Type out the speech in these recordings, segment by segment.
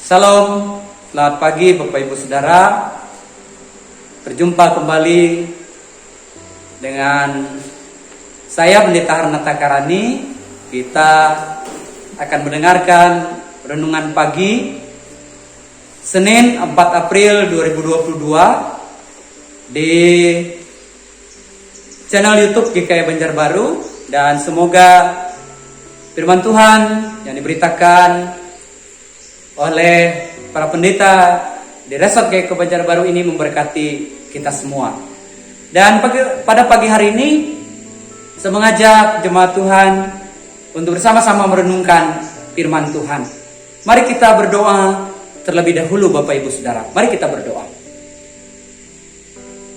Salam, selamat pagi Bapak Ibu Saudara. Berjumpa kembali dengan saya Pendeta Harnata Karani. Kita akan mendengarkan renungan pagi Senin 4 April 2022 di channel YouTube GKI Banjarbaru, dan semoga firman Tuhan yang diberitakan oleh para pendeta di Resort GKI Banjarbaru ini memberkati kita semua. Dan pada pagi hari ini saya mengajak jemaat Tuhan untuk bersama-sama merenungkan firman Tuhan. Mari kita berdoa terlebih dahulu Bapak Ibu Saudara. Mari kita berdoa.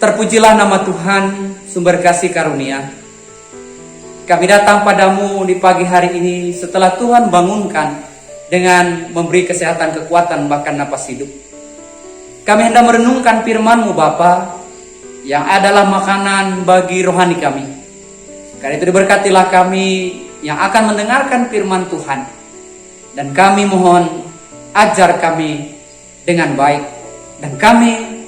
Terpujilah nama Tuhan, sumber kasih karunia. Kami datang padamu di pagi hari ini setelah Tuhan bangunkan dengan memberi kesehatan, kekuatan, bahkan napas hidup. Kami hendak merenungkan firman-Mu Bapa, yang adalah makanan bagi rohani kami. Karena itu diberkatilah kami yang akan mendengarkan firman Tuhan. Dan kami mohon ajar kami dengan baik. Dan kami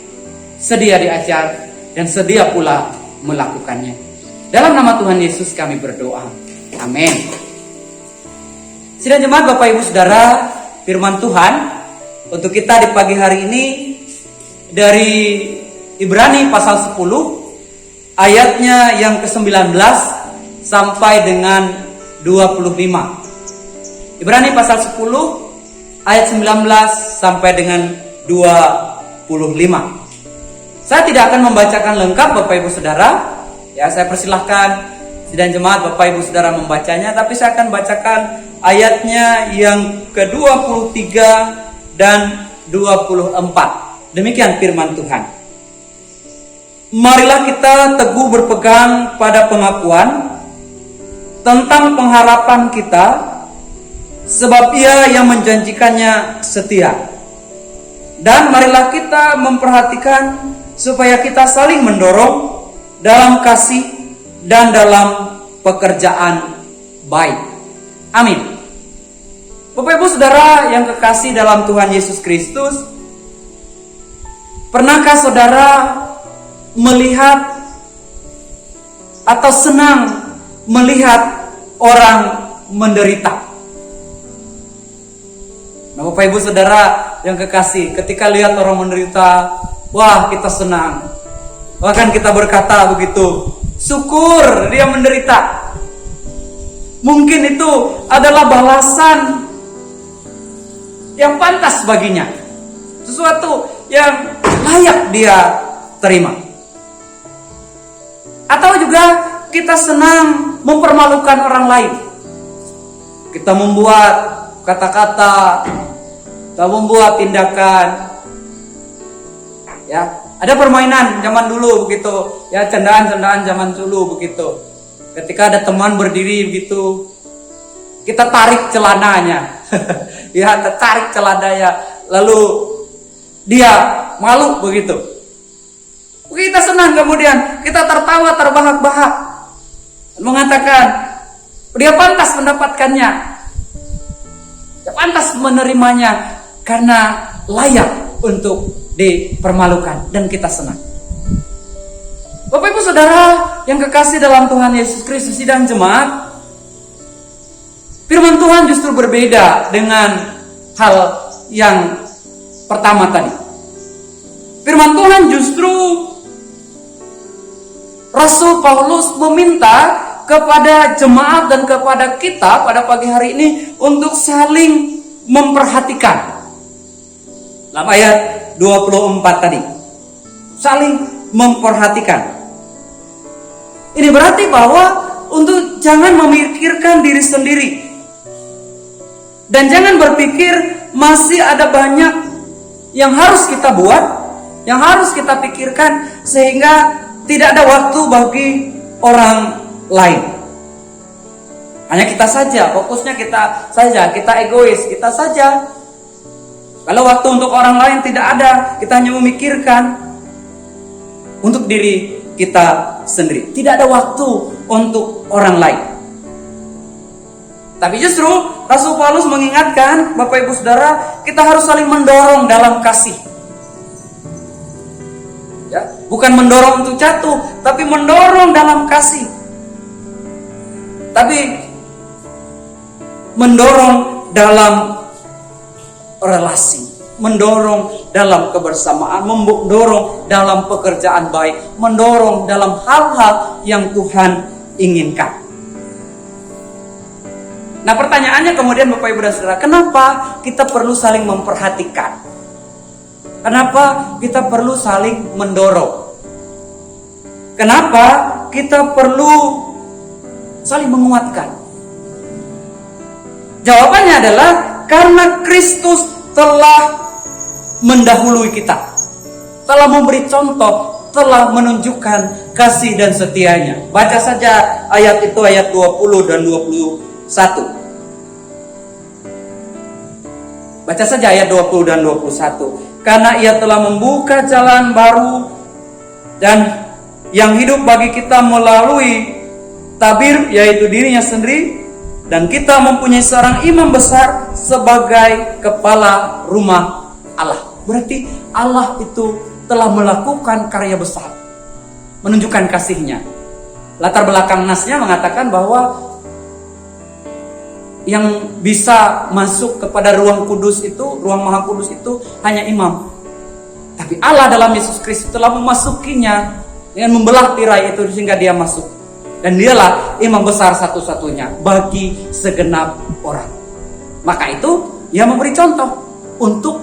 sedia diajar dan sedia pula melakukannya. Dalam nama Tuhan Yesus kami berdoa. Amin. Sidang jemaat Bapak Ibu Saudara, firman Tuhan untuk kita di pagi hari ini dari Ibrani pasal 10 ayatnya yang ke-19 sampai dengan 25. Ibrani pasal 10 ayat 19 sampai dengan 25. Saya tidak akan membacakan lengkap Bapak Ibu Saudara. Ya, saya persilahkan sidang jemaat Bapak Ibu Saudara membacanya, tapi saya akan bacakan ayatnya yang ke-23 dan 24. Demikian firman Tuhan. Marilah kita teguh berpegang pada pengakuan tentang pengharapan kita, sebab Ia yang menjanjikannya setia. Dan marilah kita memperhatikan supaya kita saling mendorong dalam kasih dan dalam pekerjaan baik. Amin. Bapak Ibu Saudara yang kekasih dalam Tuhan Yesus Kristus, pernahkah saudara melihat atau senang melihat orang menderita? Nah, Bapak Ibu Saudara yang kekasih, ketika lihat orang menderita, wah, kita senang. Bahkan kita berkata begitu, syukur dia menderita. Mungkin itu adalah balasan yang pantas baginya, sesuatu yang layak dia terima. Atau juga kita senang mempermalukan orang lain. Kita membuat kata-kata, kita membuat tindakan. Ya, ada permainan zaman dulu begitu, ya, candaan-candaan zaman dulu begitu. Ketika ada teman berdiri begitu, kita tarik celananya. Ya, tarik celananya, lalu dia malu begitu. Kita senang, kemudian kita tertawa terbahak-bahak, mengatakan dia pantas mendapatkannya, dia pantas menerimanya karena layak untuk dipermalukan, dan kita senang. Bapak Ibu Saudara yang kekasih dalam Tuhan Yesus Kristus, sidang jemaat, firman Tuhan justru berbeda dengan hal yang pertama tadi. Firman Tuhan justru Rasul Paulus meminta kepada jemaat dan kepada kita pada pagi hari ini untuk saling memperhatikan. Dalam ayat 24 tadi, saling memperhatikan. Ini berarti bahwa untuk jangan memikirkan diri sendiri, dan jangan berpikir masih ada banyak yang harus kita buat, yang harus kita pikirkan, sehingga tidak ada waktu bagi orang lain. Hanya kita saja, fokusnya kita saja, kita egois, kita saja. Kalau waktu untuk orang lain tidak ada, kita hanya memikirkan untuk diri kita sendiri. Tidak ada waktu untuk orang lain. Tapi justru Rasul Paulus mengingatkan, Bapak Ibu Saudara, kita harus saling mendorong dalam kasih. Ya, bukan mendorong untuk jatuh, tapi mendorong dalam kasih. Tapi mendorong dalam relasi, mendorong dalam kebersamaan, mendorong dalam pekerjaan baik, mendorong dalam hal-hal yang Tuhan inginkan. Nah, pertanyaannya kemudian Bapak Ibu dan Saudara, kenapa kita perlu saling memperhatikan? Kenapa kita perlu saling mendorong? Kenapa kita perlu saling menguatkan? Jawabannya adalah karena Kristus telah mendahului kita, telah memberi contoh, telah menunjukkan kasih dan setianya. Baca saja ayat itu, ayat 20 dan 21. Baca saja ayat 20 dan 21. Karena ia telah membuka jalan baru dan yang hidup bagi kita melalui tabir, yaitu dirinya sendiri, dan kita mempunyai seorang imam besar sebagai kepala rumah Allah. Berarti Allah itu telah melakukan karya besar, menunjukkan kasih-Nya. Latar belakang nasnya mengatakan bahwa yang bisa masuk kepada ruang kudus itu, ruang maha kudus itu hanya imam. Tapi Allah dalam Yesus Kristus telah memasukinya dengan membelah tirai itu sehingga dia masuk. Dan dialah imam besar satu-satunya bagi segenap orang. Maka itu ia memberi contoh untuk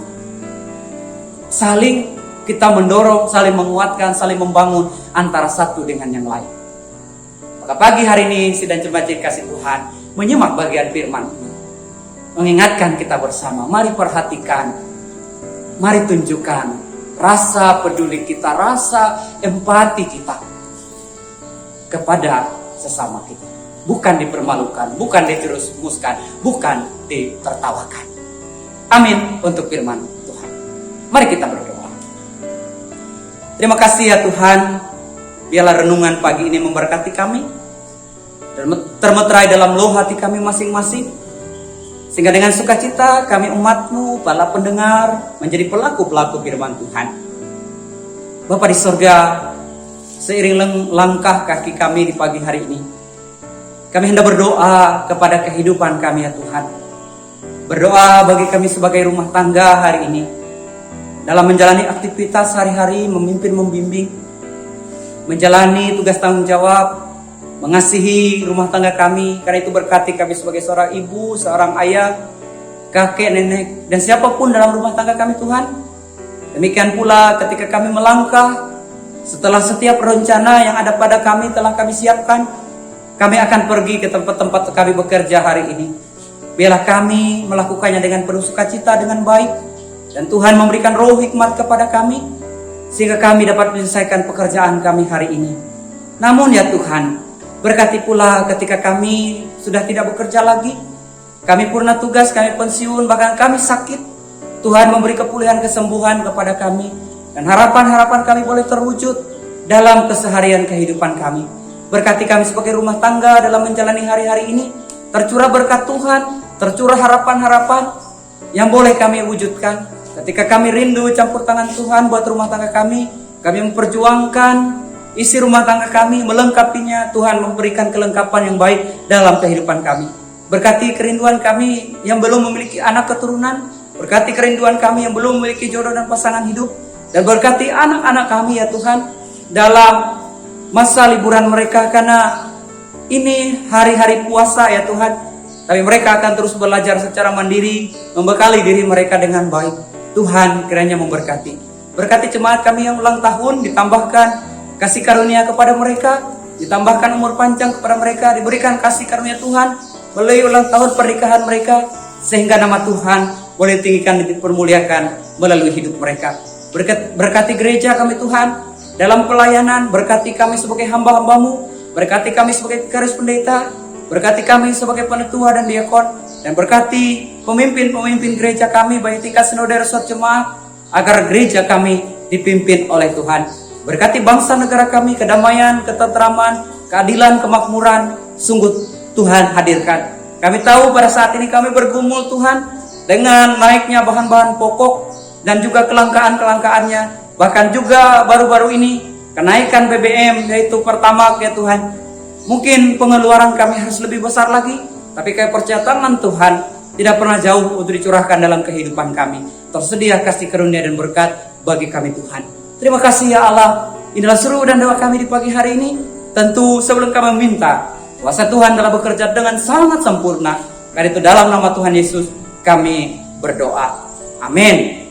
saling kita mendorong, saling menguatkan, saling membangun antara satu dengan yang lain. Maka pagi hari ini sidang jemaat kasih Tuhan menyimak bagian firman ini, mengingatkan kita bersama, mari perhatikan, mari tunjukkan rasa peduli kita, rasa empati kita kepada sesama kita. Bukan dipermalukan, bukan diterusmuskan, bukan ditertawakan. Amin untuk firman Tuhan. Mari kita berdoa. Terima kasih ya Tuhan, biarlah renungan pagi ini memberkati kami, termeterai dalam loh hati kami masing-masing, sehingga dengan sukacita kami umat-Mu, para pendengar, menjadi pelaku-pelaku firman Tuhan. Bapa di surga, seiring langkah kaki kami di pagi hari ini, kami hendak berdoa kepada kehidupan kami ya Tuhan. Berdoa bagi kami sebagai rumah tangga hari ini, dalam menjalani aktivitas hari-hari, memimpin, membimbing, menjalani tugas tanggung jawab, mengasihi rumah tangga kami. Karena itu berkati kami sebagai seorang ibu, seorang ayah, kakek, nenek, dan siapapun dalam rumah tangga kami Tuhan. Demikian pula ketika kami melangkah, setelah setiap rencana yang ada pada kami telah kami siapkan, kami akan pergi ke tempat-tempat kami bekerja hari ini. Biarlah kami melakukannya dengan penuh sukacita, dengan baik, dan Tuhan memberikan roh hikmat kepada kami, sehingga kami dapat menyelesaikan pekerjaan kami hari ini. Namun ya Tuhan, berkati pula ketika kami sudah tidak bekerja lagi, kami purna tugas, kami pensiun, bahkan kami sakit. Tuhan memberi kepulihan, kesembuhan kepada kami, dan harapan-harapan kami boleh terwujud dalam keseharian kehidupan kami. Berkati kami sebagai rumah tangga dalam menjalani hari-hari ini. Tercurah berkat Tuhan, tercurah harapan-harapan yang boleh kami wujudkan. Ketika kami rindu campur tangan Tuhan buat rumah tangga kami memperjuangkan isi rumah tangga kami, melengkapinya. Tuhan memberikan kelengkapan yang baik dalam kehidupan kami. Berkati kerinduan kami yang belum memiliki anak keturunan, berkati kerinduan kami yang belum memiliki jodoh dan pasangan hidup, dan berkati anak-anak kami ya Tuhan dalam masa liburan mereka, karena ini hari-hari puasa ya Tuhan. Tapi mereka akan terus belajar secara mandiri, membekali diri mereka dengan baik. Tuhan kiranya memberkati. Berkati jemaat kami yang ulang tahun, ditambahkan kasih karunia kepada mereka, ditambahkan umur panjang kepada mereka, diberikan kasih karunia Tuhan melalui ulang tahun pernikahan mereka, sehingga nama Tuhan boleh tinggikan dan dipermuliakan melalui hidup mereka. Berkati gereja kami Tuhan dalam pelayanan, berkati kami sebagai hamba-hamba-Mu, berkati kami sebagai vikaris pendeta, berkati kami sebagai penetua dan diakon, dan berkati pemimpin-pemimpin gereja kami baik tingkat sinode resort jemaat, agar gereja kami dipimpin oleh Tuhan. Berkati bangsa negara kami, kedamaian, ketentraman, keadilan, kemakmuran, sungguh Tuhan hadirkan. Kami tahu pada saat ini kami bergumul Tuhan dengan naiknya bahan-bahan pokok dan juga kelangkaan-kelangkaannya. Bahkan juga baru-baru ini kenaikan BBM yaitu Pertamax ya Tuhan. Mungkin pengeluaran kami harus lebih besar lagi, tapi kami percaya tangan Tuhan tidak pernah jauh untuk dicurahkan dalam kehidupan kami. Tersedia kasih karunia dan berkat bagi kami Tuhan. Terima kasih ya Allah. Inilah seru dan doa kami di pagi hari ini. Tentu sebelum kami meminta, kuasa Tuhan telah bekerja dengan sangat sempurna. Karena itu dalam nama Tuhan Yesus kami berdoa. Amin.